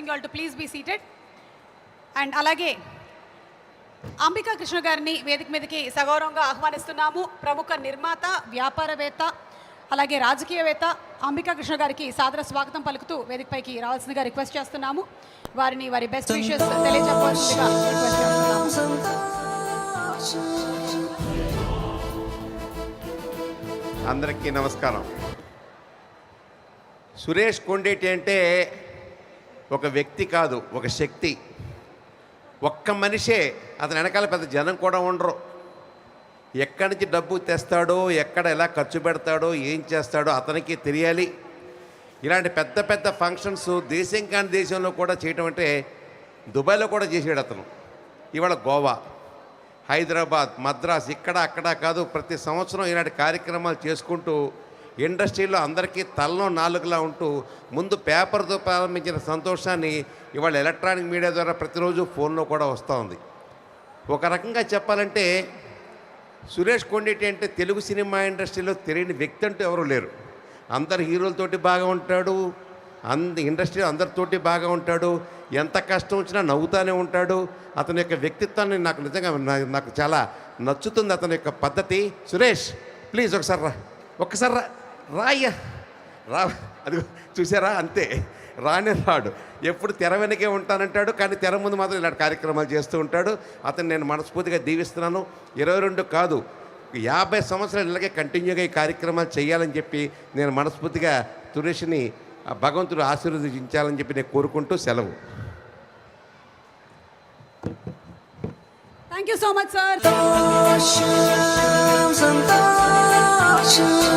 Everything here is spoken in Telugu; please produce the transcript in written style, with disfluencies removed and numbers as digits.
You all to please be seated. And అలాగే అంబికా కృష్ణ గారిని వేదిక మీదకి సగౌరవంగా ఆహ్వానిస్తున్నాము. ప్రముఖ నిర్మాత, వ్యాపారవేత్త, అలాగే రాజకీయవేత్త అంబికా కృష్ణ గారికి సాదర స్వాగతం పలుకుతూ వేదికపైకి రావాల్సిందిగా రిక్వెస్ట్ చేస్తున్నాము. వారిని వారి బెస్ట్ విషెస్ తెలియజెప్పవలసిందిగా రిక్వెస్ట్ చేస్తున్నాము. అందరికీ నమస్కారం. సురేష్ కొండేటి అంటే ఒక వ్యక్తి కాదు, ఒక శక్తి. ఒక్క మనిషే, అతని వెనకాల పెద్ద జనం కూడా ఉండరు. ఎక్కడి నుంచి డబ్బు తెస్తాడో, ఎక్కడ ఎలా ఖర్చు పెడతాడో, ఏం చేస్తాడో అతనికి తెలియాలి. ఇలాంటి పెద్ద పెద్ద ఫంక్షన్స్ దేశం కాని దేశంలో కూడా చేయటం అంటే దుబాయ్లో కూడా చేసాడు అతను. ఇవాళ గోవా, హైదరాబాద్, మద్రాస్, ఇక్కడ అక్కడ కాదు, ప్రతి సంవత్సరం ఇలాంటి కార్యక్రమాలు చేసుకుంటూ ఇండస్ట్రీలో అందరికీ తలలో నాలుగులా ఉంటూ ముందు పేపర్తో ప్రారంభించిన సంతోషాన్ని ఇవాళ ఎలక్ట్రానిక్ మీడియా ద్వారా ప్రతిరోజు ఫోన్లో కూడా వస్తూ ఉంది. ఒక రకంగా చెప్పాలంటే సురేష్ కొండేటి అంటే తెలుగు సినిమా ఇండస్ట్రీలో తెలియని వ్యక్తి అంటూ ఎవరు లేరు. అందరు హీరోలతోటి బాగా ఉంటాడు, ఇండస్ట్రీలో అందరితోటి బాగా ఉంటాడు, ఎంత కష్టం వచ్చినా నవ్వుతూనే ఉంటాడు. అతని యొక్క వ్యక్తిత్వాన్ని నాకు నిజంగా నాకు చాలా నచ్చుతుంది, అతని యొక్క పద్ధతి. సురేష్ ప్లీజ్ ఒక్కసారి రాయ్యా రా. అది చూసారా, అంతే, రానే రాడు. ఎప్పుడు తెర వెనకే ఉంటానంటాడు, కానీ తెర ముందు మాత్రం ఇలాంటి కార్యక్రమాలు చేస్తూ ఉంటాడు. అతను నేను మనస్ఫూర్తిగా దీవిస్తున్నాను. 22 కాదు, 50 సంవత్సరాలు ఇలాగే కంటిన్యూగా ఈ కార్యక్రమాలు చేయాలని చెప్పి నేను మనస్ఫూర్తిగా సురేష్ని భగవంతుడు ఆశీర్వదించాలని చెప్పి నేను కోరుకుంటూ సెలవు. Thank you so much sir. సంతోషం సంతోషం